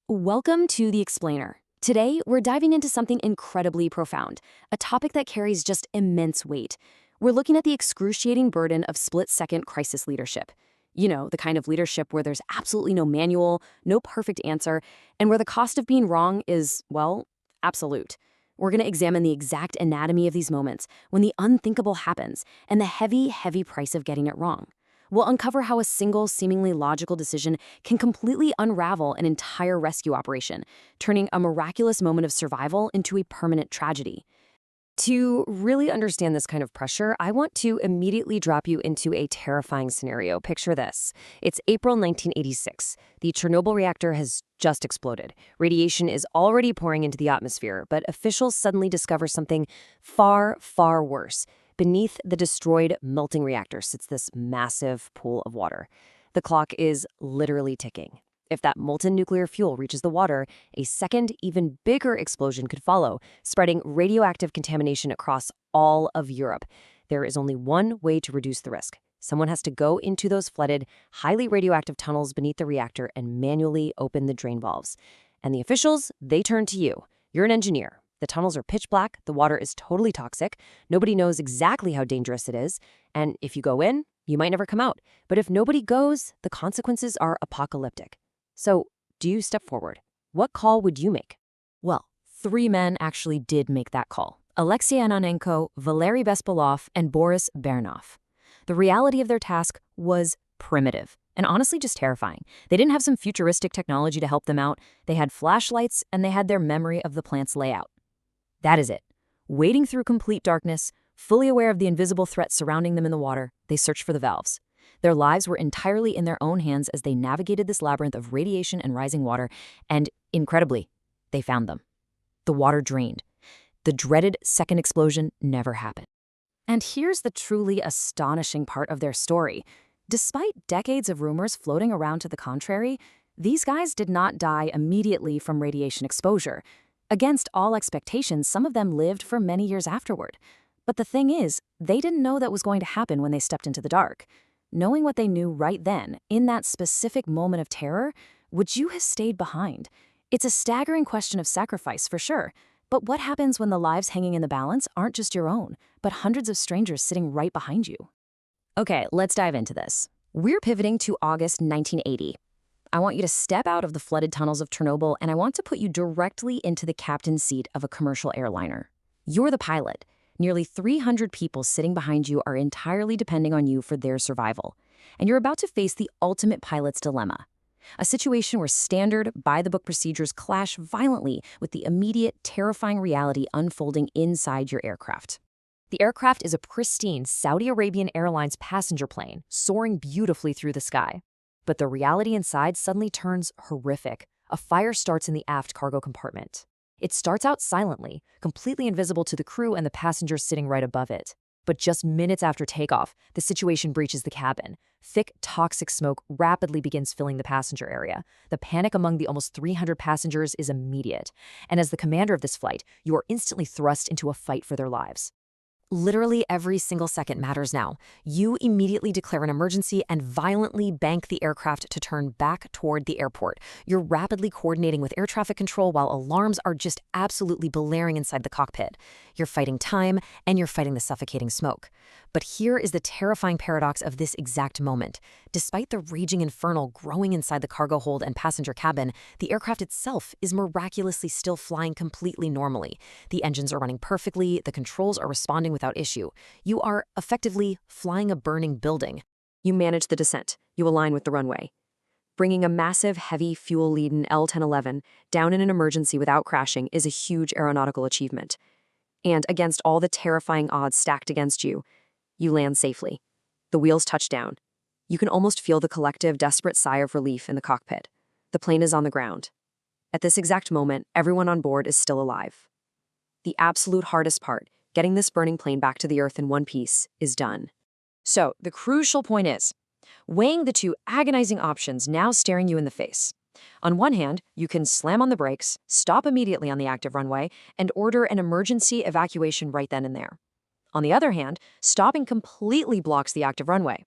Welcome to The Explainer. Today, we're diving into something incredibly profound, a topic that carries just immense weight. We're looking at the excruciating burden of split-second crisis leadership. You know, the kind of leadership where there's absolutely no manual, no perfect answer, and where the cost of being wrong is, well, absolute. We're going to examine the exact anatomy of these moments when the unthinkable happens and the heavy, heavy price of getting it wrong. We'll uncover how a single, seemingly logical decision can completely unravel an entire rescue operation, turning a miraculous moment of survival into a permanent tragedy. To really understand this kind of pressure, I want to immediately drop you into a terrifying scenario. Picture this. It's April 1986. The Chernobyl reactor has just exploded. Radiation is already pouring into the atmosphere, but officials suddenly discover something far, far worse. Beneath the destroyed, melting reactor sits this massive pool of water. The clock is literally ticking. If that molten nuclear fuel reaches the water, a second, even bigger explosion could follow, spreading radioactive contamination across all of Europe. There is only one way to reduce the risk. Someone has to go into those flooded, highly radioactive tunnels beneath the reactor and manually open the drain valves. And the officials, they turn to you. You're an engineer. The tunnels are pitch black, the water is totally toxic, nobody knows exactly how dangerous it is, and if you go in, you might never come out. But if nobody goes, the consequences are apocalyptic. So, do you step forward? What call would you make? Well, three men actually did make that call. Alexei Anonenko, Valery Bespalov, and Boris Bernov. The reality of their task was primitive, and honestly just terrifying. They didn't have some futuristic technology to help them out. They had flashlights, and they had their memory of the plant's layout. That is it. Wading through complete darkness, fully aware of the invisible threat surrounding them in the water, they searched for the valves. Their lives were entirely in their own hands as they navigated this labyrinth of radiation and rising water, and, incredibly, they found them. The water drained. The dreaded second explosion never happened. And here's the truly astonishing part of their story. Despite decades of rumors floating around to the contrary, these guys did not die immediately from radiation exposure. Against all expectations, some of them lived for many years afterward. But the thing is, they didn't know that was going to happen when they stepped into the dark. Knowing what they knew right then, in that specific moment of terror, would you have stayed behind? It's a staggering question of sacrifice, for sure. But what happens when the lives hanging in the balance aren't just your own, but hundreds of strangers sitting right behind you? Okay, let's dive into this. We're pivoting to August 1980. I want you to step out of the flooded tunnels of Chernobyl, and I want to put you directly into the captain's seat of a commercial airliner. You're the pilot. Nearly 300 people sitting behind you are entirely depending on you for their survival. And you're about to face the ultimate pilot's dilemma. A situation where standard, by-the-book procedures clash violently with the immediate, terrifying reality unfolding inside your aircraft. The aircraft is a pristine Saudi Arabian Airlines passenger plane, soaring beautifully through the sky. But the reality inside suddenly turns horrific. A fire starts in the aft cargo compartment. It starts out silently, completely invisible to the crew and the passengers sitting right above it. But just minutes after takeoff, the situation breaches the cabin. Thick, toxic smoke rapidly begins filling the passenger area. The panic among the almost 300 passengers is immediate. And as the commander of this flight, you are instantly thrust into a fight for their lives. Literally every single second matters now. You immediately declare an emergency and violently bank the aircraft to turn back toward the airport. You're rapidly coordinating with air traffic control while alarms are just absolutely blaring inside the cockpit. You're fighting time, and you're fighting the suffocating smoke. But here is the terrifying paradox of this exact moment. Despite the raging inferno growing inside the cargo hold and passenger cabin, the aircraft itself is miraculously still flying completely normally. The engines are running perfectly, the controls are responding without issue. You are effectively flying a burning building. You manage the descent. You align with the runway. Bringing a massive, heavy, fuel-laden L-1011 down in an emergency without crashing is a huge aeronautical achievement. And against all the terrifying odds stacked against you, you land safely. The wheels touch down. You can almost feel the collective, desperate sigh of relief in the cockpit. The plane is on the ground. At this exact moment, everyone on board is still alive. The absolute hardest part, getting this burning plane back to the Earth in one piece, is done. So, the crucial point is, weighing the two agonizing options now staring you in the face. On one hand, you can slam on the brakes, stop immediately on the active runway, and order an emergency evacuation right then and there. On the other hand, stopping completely blocks the active runway.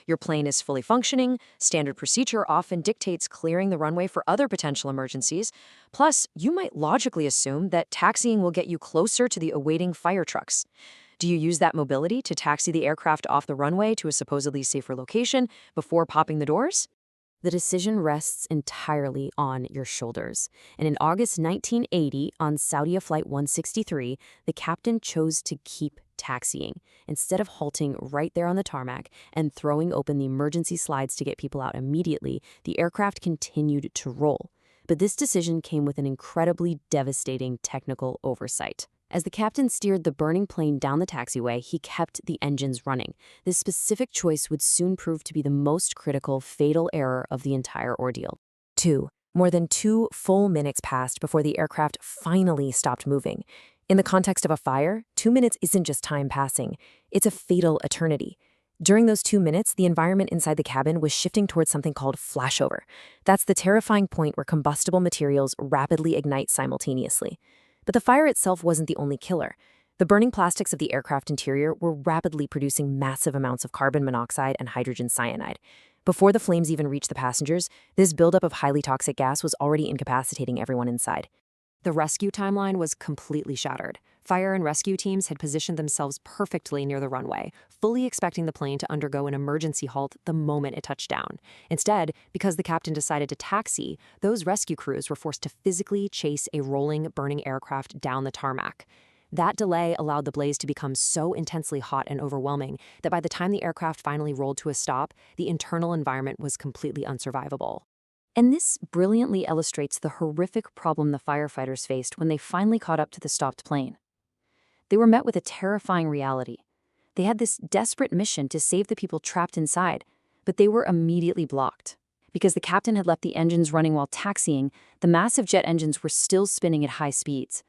Your plane is fully functioning, standard procedure often dictates clearing the runway for other potential emergencies. Plus, you might logically assume that taxiing will get you closer to the awaiting fire trucks. Do you use that mobility to taxi the aircraft off the runway to a supposedly safer location before popping the doors? The decision rests entirely on your shoulders. And in August 1980, on Saudia Flight 163, the captain chose to keep taxiing. Instead of halting right there on the tarmac and throwing open the emergency slides to get people out immediately, the aircraft continued to roll. But this decision came with an incredibly devastating technical oversight. As the captain steered the burning plane down the taxiway, he kept the engines running. This specific choice would soon prove to be the most critical, fatal error of the entire ordeal. 2. More than 2 full minutes passed before the aircraft finally stopped moving. In the context of a fire, 2 minutes isn't just time passing. It's a fatal eternity. During those 2 minutes, the environment inside the cabin was shifting towards something called flashover. That's the terrifying point where combustible materials rapidly ignite simultaneously. But the fire itself wasn't the only killer. The burning plastics of the aircraft interior were rapidly producing massive amounts of carbon monoxide and hydrogen cyanide. Before the flames even reached the passengers, this buildup of highly toxic gas was already incapacitating everyone inside. The rescue timeline was completely shattered. Fire and rescue teams had positioned themselves perfectly near the runway, fully expecting the plane to undergo an emergency halt the moment it touched down. Instead, because the captain decided to taxi, those rescue crews were forced to physically chase a rolling, burning aircraft down the tarmac. That delay allowed the blaze to become so intensely hot and overwhelming that by the time the aircraft finally rolled to a stop, the internal environment was completely unsurvivable. And this brilliantly illustrates the horrific problem the firefighters faced when they finally caught up to the stopped plane. They were met with a terrifying reality. They had this desperate mission to save the people trapped inside, but they were immediately blocked. Because the captain had left the engines running while taxiing, the massive jet engines were still spinning at high speeds.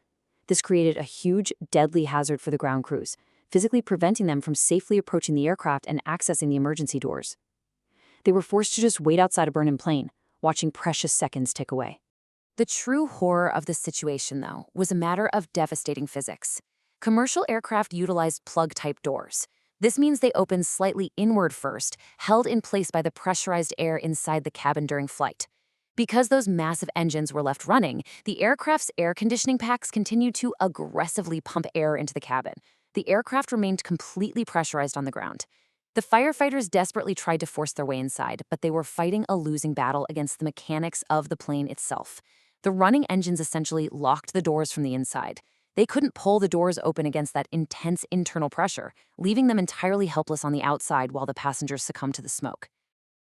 This created a huge, deadly hazard for the ground crews, physically preventing them from safely approaching the aircraft and accessing the emergency doors. They were forced to just wait outside a burning plane, watching precious seconds tick away. The true horror of the situation, though, was a matter of devastating physics. Commercial aircraft utilized plug-type doors. This means they open slightly inward first, held in place by the pressurized air inside the cabin during flight. Because those massive engines were left running, the aircraft's air conditioning packs continued to aggressively pump air into the cabin. The aircraft remained completely pressurized on the ground. The firefighters desperately tried to force their way inside, but they were fighting a losing battle against the mechanics of the plane itself. The running engines essentially locked the doors from the inside. They couldn't pull the doors open against that intense internal pressure, leaving them entirely helpless on the outside while the passengers succumbed to the smoke.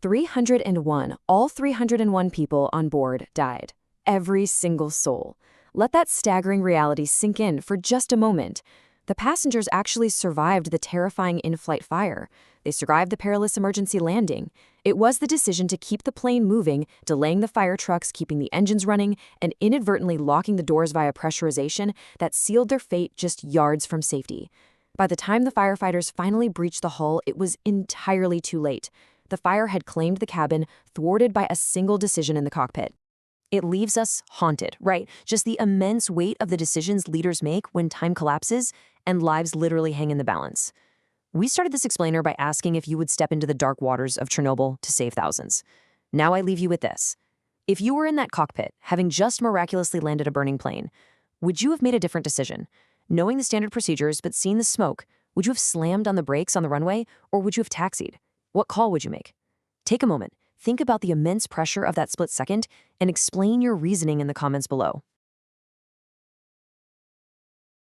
301. All 301 people on board died. Every single soul. Let that staggering reality sink in for just a moment. The passengers actually survived the terrifying in-flight fire. They survived the perilous emergency landing. It was the decision to keep the plane moving, delaying the fire trucks, keeping the engines running, and inadvertently locking the doors via pressurization that sealed their fate just yards from safety. By the time the firefighters finally breached the hull, it was entirely too late. The fire had claimed the cabin, thwarted by a single decision in the cockpit. It leaves us haunted, right? Just the immense weight of the decisions leaders make when time collapses and lives literally hang in the balance. We started this explainer by asking if you would step into the dark waters of Chernobyl to save thousands. Now I leave you with this. If you were in that cockpit, having just miraculously landed a burning plane, would you have made a different decision? Knowing the standard procedures but seeing the smoke, would you have slammed on the brakes on the runway, or would you have taxied? What call would you make? Take a moment, think about the immense pressure of that split second, and explain your reasoning in the comments below.